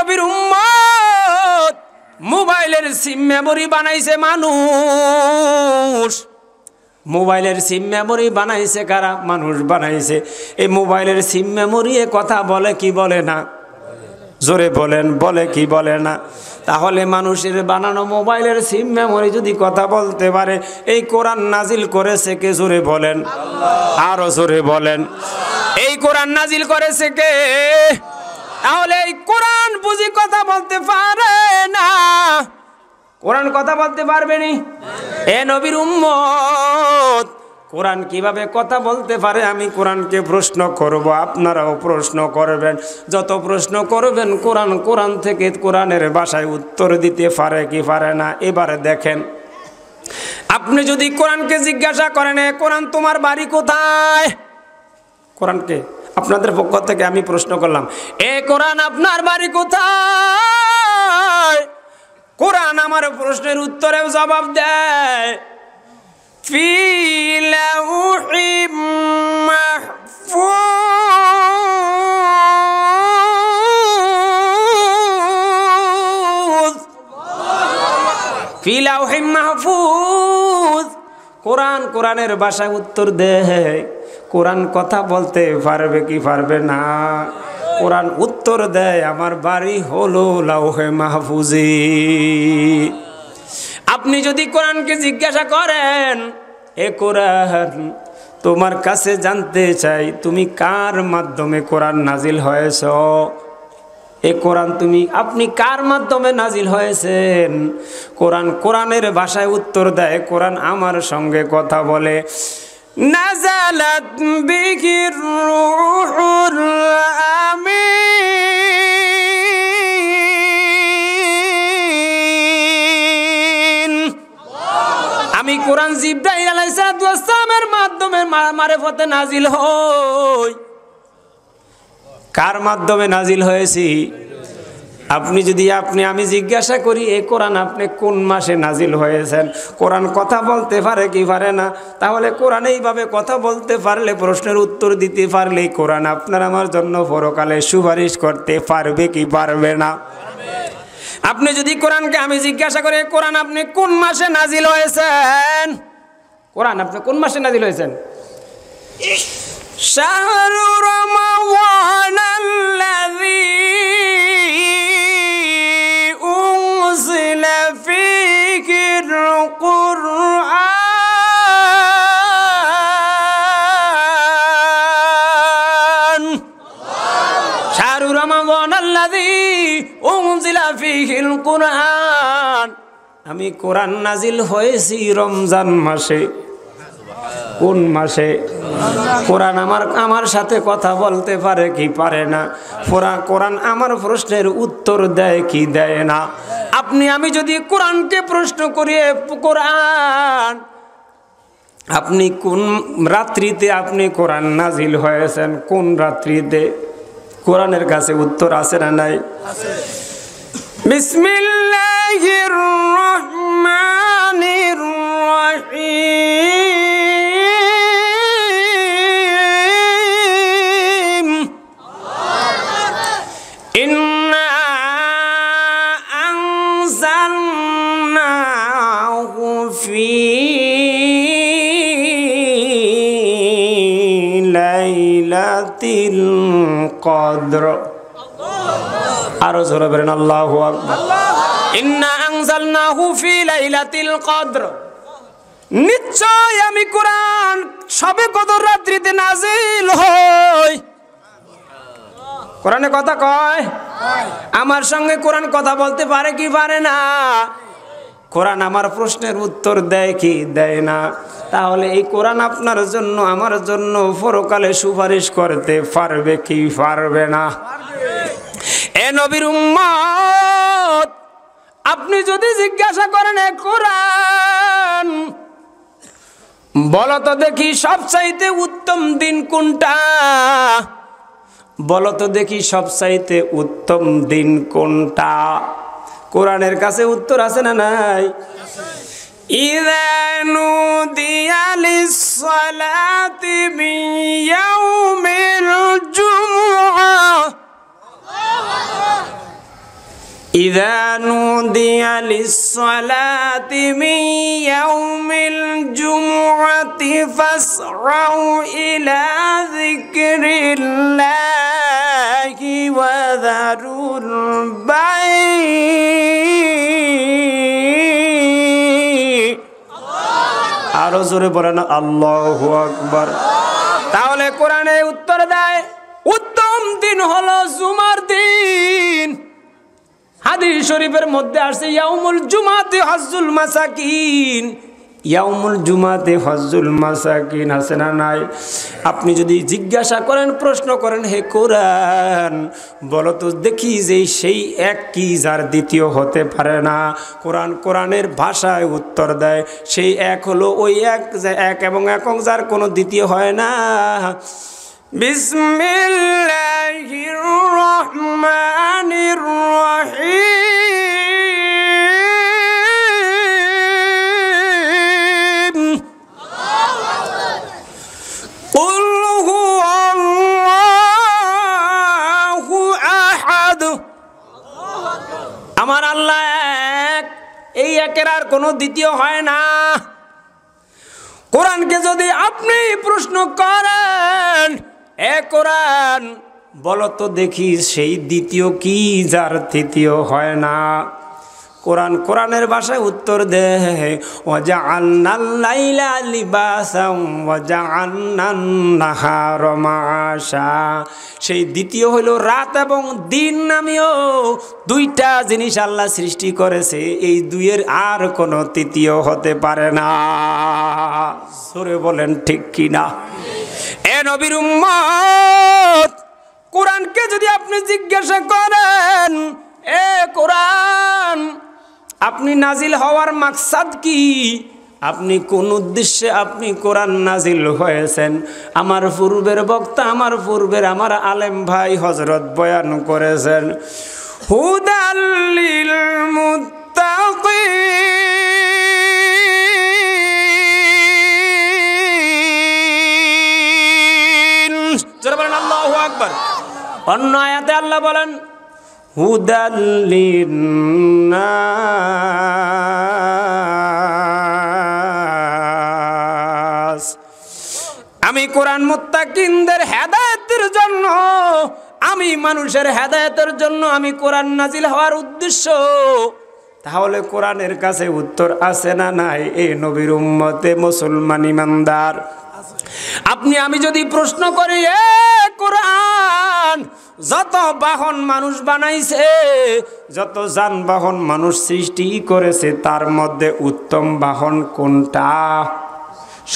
নবীর উম্মত মোবাইলের সিম মেমোরি বানাইছে মানুষ। মোবাইলের সিম মেমোরি বানাইছে কারা? মানুষ বানাইছে। এই মোবাইলের সিম মেমোরি কথা বলে কি বলে না? জোরে বলেন, বলে কি বলে না? তাহলে মানুষের বানানো মোবাইলের সিম মেমোরি যদি কথা বলতে পারে, এই কোরআন নাজিল করেছে কে? জোরে বলেন, আরো জোরে বলেন। এই কোরআন নাজিল করেছে কে? তাহলে এই কোরআন বুঝি কথা বলতে পারে না? কোরআন কথা বলতে পারবে নি? এ নবীর উম্মত, কোরআন কিভাবে কথা বলতে পারে? আমি কোরআনকে প্রশ্ন করব, আপনারাও প্রশ্ন করবেন। যত প্রশ্ন করবেন কোরআন থেকে কোরআনের ভাষায় উত্তর দিতে পারে কি পারে না? এবারে দেখেন, আপনি যদি কোরআনকে জিজ্ঞাসা করেন, কোরআন তোমার বাড়ি কোথায়? কোরআনকে আপনাদের পক্ষ থেকে আমি প্রশ্ন করলাম, কোরআন আপনার বাড়ি কোথায়? কোরআন আমার প্রশ্নের উত্তরেও জবাব দেয়, ফি লাউহিম মাহফুজ। ফি লাউহিম মাহফুজ। কোরআনের ভাষায় উত্তর দেয়। কোরআন কথা বলতে পারবে কি পারবে না? কোরআন উত্তর দেয়, আমার বাড়ি হলো লাউহে মাহফুজে। আপনি যদি কোরআনকে জিজ্ঞাসা করেন, কোরআন তোমার কাছে জানতে চাই তুমি কার মাধ্যমে কোরআন নাজিল হয়েছ? কোরআন আপনি কার মাধ্যমে নাজিল হয়েছেন? কোরআনের ভাষায় উত্তর দেয়, কোরআন আমার সঙ্গে কথা বলে, নাযালাত বিহির রূহুল আমিন। আমি কোরআন জিবরাইল আলাইহিস সালামের মাধ্যমে মারিফতে নাজিল হই। কার মাধ্যমে নাজিল হয়েছি? আমি জিজ্ঞাসা করি, কোরআন আপনি কোন মাসে নাজিল হয়েছেন? কোরআন কথা বলতে পারে কি পারে না? তাহলে কোরআন এইভাবে কথা বলতে পারলে, প্রশ্নের উত্তর দিতে পারলে, কোরআন আপনার আমার জন্য পরকালে সুপারিশ করতে পারবে কি পারবে না? আপনি যদি কোরআনকে আমি জিজ্ঞাসা করি, কোরআন আপনি কোন মাসে নাজিল হয়েছেন? কোরআন আপনি কোন মাসে নাজিল হয়েছেন? শাহরু রমাদান আল্লাযী উনজিলা ফীহিল কুরআন। শাহরু রমাদান আল্লাযী উনজিলা ফীহিল কুরআন। আমি কোরআন নাজিল হয়েছি রমজান মাসে। কোন মাসে? কোরআন আমার সাথে কথা বলতে পারে কি পারে না? কোরআন আমার প্রশ্নের উত্তর দেয় কি দেয় না? আমি যদি কোরআনকে প্রশ্ন করি, কোরআন আপনি কোন রাত্রিতে আপনি কোরআন নাজিল হয়েছেন? কোন রাত্রিতে? কোরআনের কাছে উত্তর আছে না নাই? বিসমিল্লাহির রহমানির রহিম। ইন্না আনজালনাহু ফি লাইলাতিল কদর। আরো জোরে বলেন আল্লাহু আকবার। ইন্না আনজালনাহু ফি লাইলাতিল কদর। নিশ্চয় আমি কোরআন শবে কদর রাত্রিতে নাজিল হই। কোরআনে কথা কয়? আমার সঙ্গে কোরআন কথা বলতে পারে কি পারে না? কোরআন আমার প্রশ্নের উত্তর দেয় কি দেয় না? তাহলে এই কোরআন আপনার জন্য আমার জন্য পরকালে সুপারিশ করতে পারবে কি পারবে না? এ নবীর উম্মত, আপনি যদি জিজ্ঞাসা করেন, কোরআন বলো তো দেখি সবচাইতে উত্তম দিন কোনটা? বলো তো দেখি সবচাইতে উত্তম দিন কোনটা? কোরআনের কাছে উত্তর আছে না নাই? ইযা নুদিয়া লিস-সালাতি মিন ইয়াউমিল জুমআহ ইযা নুদিয়া লিস-সালাতি মিন ইয়াউমিল জুমুআতি ফাসরাউ ইলা যিকরিল্লাহি ওয়া যারুল বাই'। আরো জোরে বলেন আল্লাহু আকবার। তাহলে কোরআনে উত্তর দেয় উত্তম দিন হলো জুমার দিন। হাদিস শরীফের মধ্যে আসছে ইয়াউমুল জুমাতে হজ্জুল মাসাকিন, ইয়াউমুল জুমাতে হজ্জুল মাসাকিন আছে না নাই? আপনি যদি জিজ্ঞাসা করেন, প্রশ্ন করেন, হে কোরআন বলো তো দেখি যে সেই এক কি যার দ্বিতীয় হতে পারে না? কোরআন কোরআনের ভাষায় উত্তর দেয় সেই এক হলো ওই এক এবং একক যার কোনো দ্বিতীয় হয় না। বিসমিল্লাহির রহমানির রহিম। কুল হুয়াল্লাহু আহাদ। আমার আল্লাহ এক, এই একের আর কোনো দ্বিতীয় হয় না। কোরআনকে যদি আপনি প্রশ্ন করেন, এ কোরআন বলো তো দেখি সেই দ্বিতীয় কি যার তৃতীয় হয় না? কোরআন কোরআনের ভাষায় উত্তর দেয় ওয়াজআলনাল লাইলা লিবাসাম ওয়াজআলনান নাহারা মাআশা। সেই দ্বিতীয় হলো রাত এবং দিন নামীয় দুইটা জিনিস আল্লাহ সৃষ্টি করেছে, এই দুইয়ের আর কোনো তৃতীয় হতে পারে না। জোরে বলেন ঠিক কি না? এ নবীর উম্মত, কোরআনকে যদি আপনি জিজ্ঞাসা করেন, এ কোরআন আপনি নাজিল হওয়ার মাকসাদ কি? আপনি কোন উদ্দেশ্যে আপনি কোরআন নাজিল হয়েছেন? আমার পূর্বের বক্তা, আমার পূর্বের আমার আলেম ভাই হযরত বয়ান করেছেন হুদাল লিল মুত্তাকিন। জোরে বলেন আল্লাহু আকবার। অন্য আয়াতে আল্লাহ বলেন হুদাল লিন্নাস। আমি কোরআন মুত্তাকিনদের হেদায়েতের জন্য, আমি মানুষের হেদায়েতের জন্য আমি কোরআন নাজিল হওয়ার উদ্দেশ্য। তাহলে কোরআনের কাছে উত্তর আছে না নাই? এই নবীর উম্মতে মুসলমান ইমানদার, আপনি আমি যদি প্রশ্ন করি, এ কোরআন যত বাহন মানুষ বানাইছে, যত যানবাহন মানুষ সৃষ্টি করেছে, তার মধ্যে উত্তম বাহন কোনটা?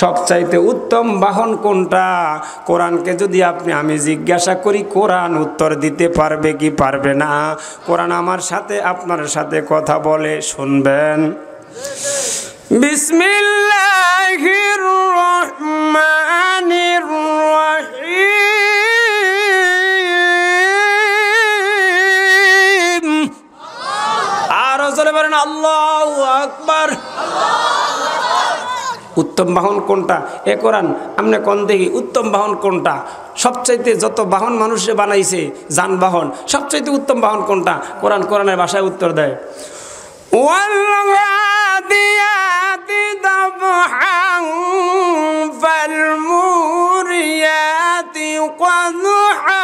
সবচাইতে উত্তম বাহন কোনটা? কোরআনকে যদি আপনি আমি জিজ্ঞাসা করি, কোরআন উত্তর দিতে পারবে কি পারবে না? কোরআন আমার সাথে আপনার সাথে কথা বলে, শুনবেন। বিসমিল্লাহির রহমানির রহিম। আর জোরে বলেন আল্লাহু আকবার। উত্তম বাহন কোনটা? এ কোরআন আপনি কোন দেখি উত্তম বাহন কোনটা? সবচাইতে যত বাহন মানুষে বানাইছে যানবাহন, সবচাইতে উত্তম বাহন কোনটা? কোরআন কোরআনের ভাষায় উত্তর দেয় ওয়াল-আদিয়াতি দাবহান ফাল-মুরিয়াতি কদহা।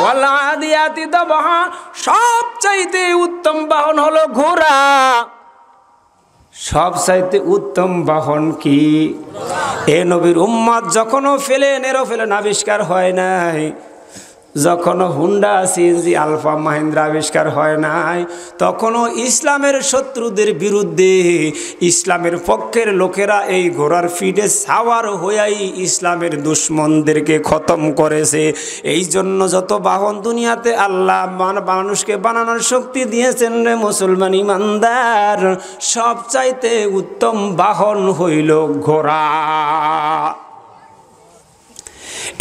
ওয়াল-আদিয়াতি দাবহা, সবচাইতে উত্তম বাহন হলো ঘোড়া। সবচাইতে উত্তম বাহন কি? এ নবীর উম্মত যখনও ফেলেন এরোপ্লেন আবিষ্কার হয় নাই, যখনও হুন্ডা সিএনজি আলফা মাহিন্দ্রা আবিষ্কার হয় নাই, তখনও ইসলামের শত্রুদের বিরুদ্ধে ইসলামের পক্ষের লোকেরা এই ঘোড়ার ফিডে সাওয়ার হইয়াই ইসলামের দুশ্মনদেরকে খতম করেছে। এই জন্য যত বাহন দুনিয়াতে আল্লাহ মানুষকে বানানোর শক্তি দিয়েছেন রে মুসলমান ইমানদার, সবচাইতে উত্তম বাহন হইল ঘোড়া।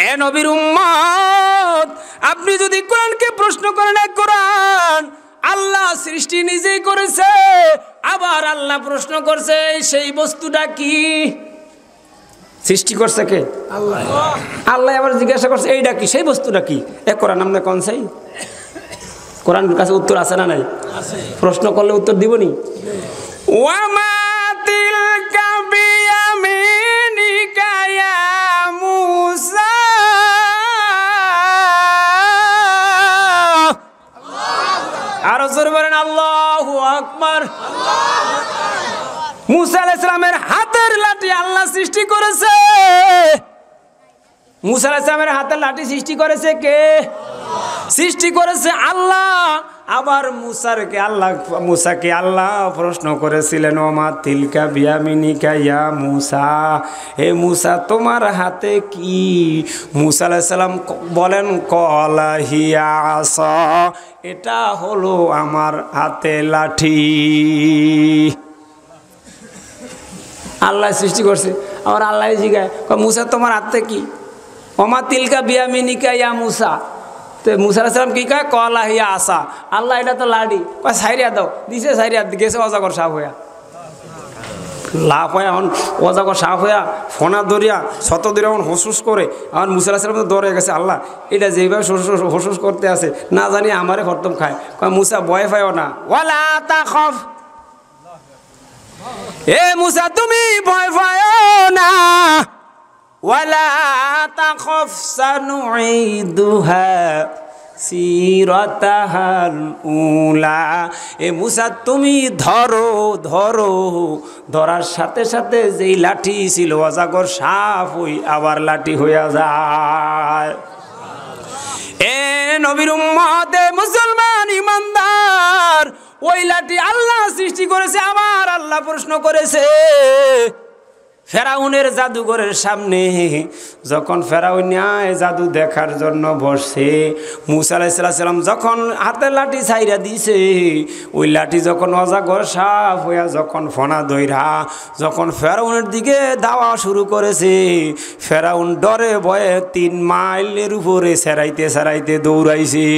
এ নবীর উম্মত, আপনি যদি কোরআনকে প্রশ্ন করেন, কোরআন আল্লাহ সৃষ্টি নিজেই করেছে, আবার আল্লাহ প্রশ্ন করছে সেই বস্তুটা কি? সৃষ্টি করছে কে? আল্লাহ। আল্লাহ আবার জিজ্ঞাসা করছে এইটা কি, সেই বস্তুটা কি? এ কোরআন নামে কোন চাই? কোরআনের কাছে উত্তর আছে না নাই? প্রশ্ন করলে উত্তর দিবনি। ওয়ামা তিলকা বিয়ামিনিকা ইয়া মূসা, আরো জোরে বলেন আল্লাহু আকবার। মূসা আলাইহিস সালামের হাতের লাঠি আল্লাহ সৃষ্টি করেছে। মূসা আলাইহিস সালামের হাতের লাঠি সৃষ্টি করেছে কে? সৃষ্টি করেছে আল্লাহ। আবার মূসাকে আল্লাহ প্রশ্ন করেছিলেন, ওমা তিলকা বিয়ামিনিকা ইয়া মূসা, হে মূসা তোমার হাতে কি? মূসা আলাইহিস সালাম বলেন, ক্বালা হিয়া আসা, এটা হলো আমার হাতে লাঠি। আল্লাহ সৃষ্টি করছে। আবার আল্লাহ জিজ্ঞাসা, মূসা তোমার হাতে কি? ওমা তিলকা বিয়ামিনিকা ইয়া মূসা। তো মূসা আলাইহিস সালাম কি কয়? ক্বালা হিয়া আসা। আল্লাহ এটা তো লাঠি। কয় সাইরিয়া দাও, দিছে সাইরিয়া, গেছে অজাগর সাপ হইয়া, লাভ হয়ে এখন অজাগর সাপ হইয়া ফোনা দরিয়া শত দরিয়া এখন হুসুস করে। আমার মূসা আলাইহিস সালাম তো দৌড়ে গেছে, আল্লাহ এটা যেভাবে হুসুস করতে আছে না জানি আমারে খতম খায়। কয় মূসা ভয় পাইও না, ওয়ালা তাখাফ, এ মূসা তুমি ভয় পাইও না, ওয়ালা তাখাফ সানুঈদুহা সিরাতাহাল উলা, এ মূসা তুমি ধরো ধরো, ধরার সাথে সাথে যেই লাঠি ছিল অজাগর সাপ হই আবার লাঠি হইয়া যায়। এ নবীর উম্মত, এ মুসলমান ইমানদার, ওই লাঠি আল্লাহ সৃষ্টি করেছে। আবার আল্লাহ প্রশ্ন করেছে ফেরাউনের জাদুঘরের সামনে, যখন ফেরাউন জাদু দেখার জন্য বসে, মূসা আলাইহিস সালাম যখন হাতের লাঠি ছাইরা দিছে, ওই লাঠি যখন অজাগর সাপ হইয়া যখন ফনা দইরা যখন ফেরাউনের দিকে দাওয়া শুরু করেছে, ফেরাউন ডরে ভয়ে 3 মাইলের উপরে সেরাইতে সেরাইতে দৌড়াইছে।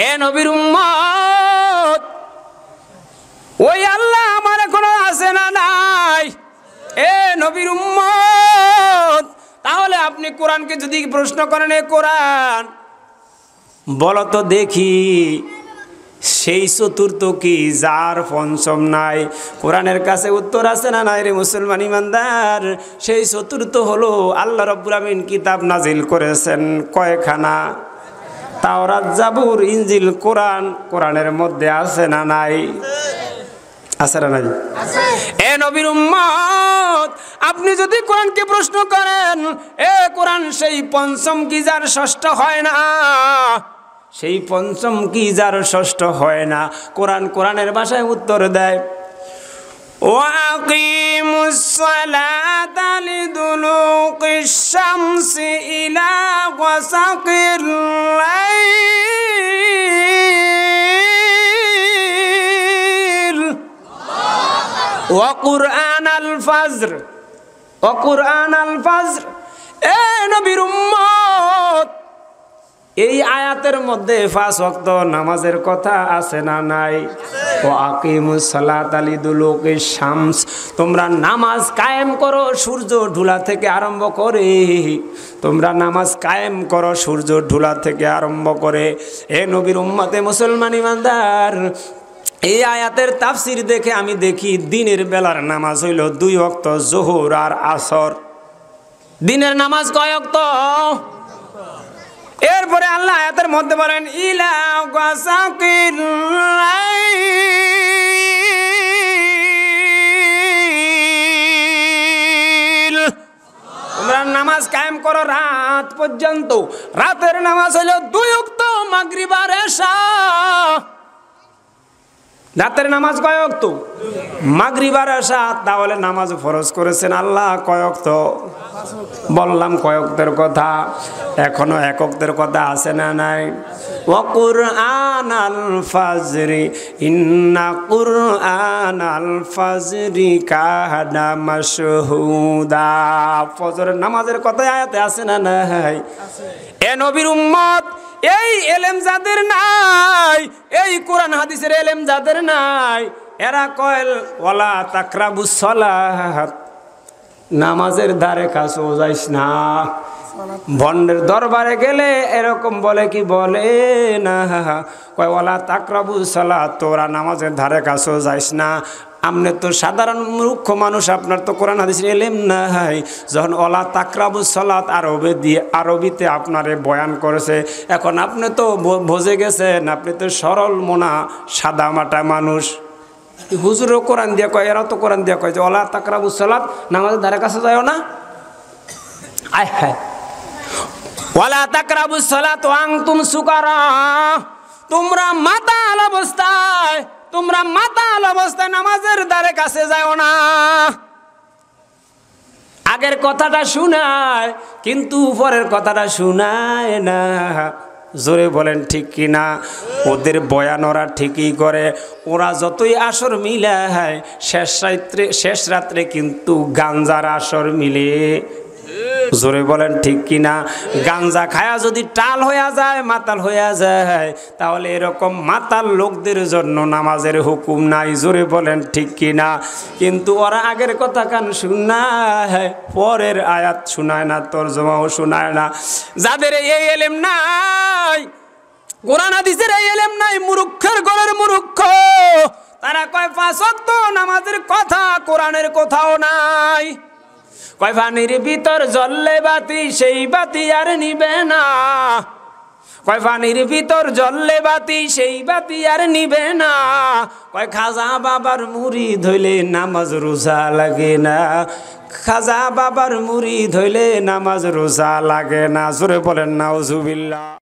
এ নবীর উম্মত, ওই আল্লাহ আমার এখনো আছে না নাই? এ নবীর উম্মত, তাহলে আপনি কোরআনকে যদি প্রশ্ন করেন, এ কোরআন বলো তো দেখি সেই চতুর্থ কি যার পঞ্চম নাই? কোরআনের কাছে উত্তর আছে না নাই রে মুসলমান ইমানদার? সেই চতুর্থ হলো আল্লাহ রাব্বুল আমিন কিতাব নাজিল করেছেন কয়খানা? তাওরাত, জাবুর, ইনজিল, কোরআন। কোরআনের মধ্যে আছে না নাই? আছে না নাই? এ নবীর উম্মত, আপনি যদি কোরআনকে প্রশ্ন করেন, এ কোরআন সেই পঞ্চম কি যার ষষ্ঠ হয় না? সেই পঞ্চম কি যার ষষ্ঠ হয় না? কোরআন কোরআনের ভাষায় উত্তর দেয়, ওয়াকিমুস সালাতা লিদুলুকিশ শামসি ইলা গাসাকিল লাইল ওয়া কুরআনাল ফাজর, ওয়া কুরআনাল ফাজর। এ নবীর উম্মত, এই আয়াতের মধ্যে 5 ওয়াক্ত নামাজের কথা আছে না নাই? ওয়া আকিমুস সালাতা লিদুলুকিশ শামস, তোমরা নামাজ কায়েম করো সূর্য ঢোলা থেকে আরম্ভ করে, তোমরা নামাজ কায়েম করো সূর্য ঢোলা থেকে আরম্ভ করে। এ নবীর উম্মতে মুসলমান ইমানদার, এই আয়াতের তাফসির দেখে আমি দেখি দিনের বেলার নামাজ হইল 2 ওয়াক্ত, যোহর আর আসর। দিনের নামাজ কয় ওয়াক্ত? এরপরে আল্লাহ আয়াতের মধ্যে বলেন, ইলা গাসাকিল লাইল, তোমরা নামাজ কায়েম করো রাত পর্যন্ত। রাতের নামাজ হলো 2 ওয়াক্ত, মাগরিব আর এশা। রাতের নামাজ কয় ওয়াক্ত? মাগরিব আর এশা। তাহলে নামাজ ফরজ করেছেন আল্লাহ কয় ওয়াক্ত? বললাম কয় ওয়াক্তের কথা, এখনো 1 ওয়াক্তের কথা আছে না নাই? ওয়া কুরআনাল ফাজরি ইন্না কুরআনাল ফাজরি কানা মাশহুদা, ফজরের নামাজের কথা আয়াতে আছে না নাই? এ নবীর উম্মত, এই এলেম যাদের নাই, এই কোরআন হাদিসের এলেম যাদের নাই, এরা কয় ওয়ালা তাকরাবুস সালাত, নামাজের ধারে কাছেও যাইস না। ভণ্ডের দরবারে গেলে এরকম বলে কি বলে না, কয় ওয়ালা তাকরাবুস সালাত, তোরা নামাজের ধারে কাছেও যাইস না। আপনি তো সাধারণ মূর্খ মানুষ, আপনার তো কোরআন হাদিসের এলেম নাই। যখন ওয়ালা তাকরাবুস সালাত আরবিতে আপনারে বয়ান করেছে, এখন আপনি তো বুঝে গেছেন, আপনি তো সরল মনা সাদা মাটা মানুষ। হুজুরও কোরআন দিয়া কয়, এরাও তো কোরআন দিয়া কয় যে ওয়ালা তাকরাবুস সালাত, নামাজের ধারে কাছে যাও না। আয় হায়, ওয়ালা তাকরাবুস সালাত ওয়া আনতুম সুকারা, তোমরা মাতাল অবস্থায়, তোমরা মাতাল অবস্থায় নামাজের ধারে কাছে যাও না। আগের কথাটা শুনায় কিন্তু পরের কথাটা শুনায় না। জোরে বলেন ঠিক কিনা? ওদের বয়ান ওরা ঠিকই করে, ওরা যতই আসর মিলায় শেষ রাত্রে কিন্তু গাঞ্জার আসর মিলে। জোরে বলেন ঠিক কিনা? গাঞ্জা খায়া যদি টাল হইয়া যায়, মাতাল হইয়া যায়, তাহলে এরকম মাতাল লোকদের জন্য নামাজের হুকুম নাই। জোরে বলেন ঠিক কিনা? কিন্তু ওরা আগের কথা কান শুনায়, পরের আয়াত শুনায় না, তরজমাও শুনায় না। যাদের এই এলেম নাই, কোরআন হাদিসের এই এলেম নাই, মূর্খের ঘরের মূর্খ, তারা কয় পাঁচ ওয়াক্ত নামাজের কথা কোরআনের কোথাও নাই। কয় পানির ভিতর জ্বললে বাতি, সেই বাতি আর নিবে না। কয় পানির ভিতর জ্বললে বাতি, সেই বাতি আর নিবে না। কয় খাজা বাবার মুড়ি ধইলে নামাজ রোজা লাগে না, খাজা বাবার মুড়ি ধইলে নামাজ রোজা লাগে না। জোরে বলেন নাউজুবিল্লাহ।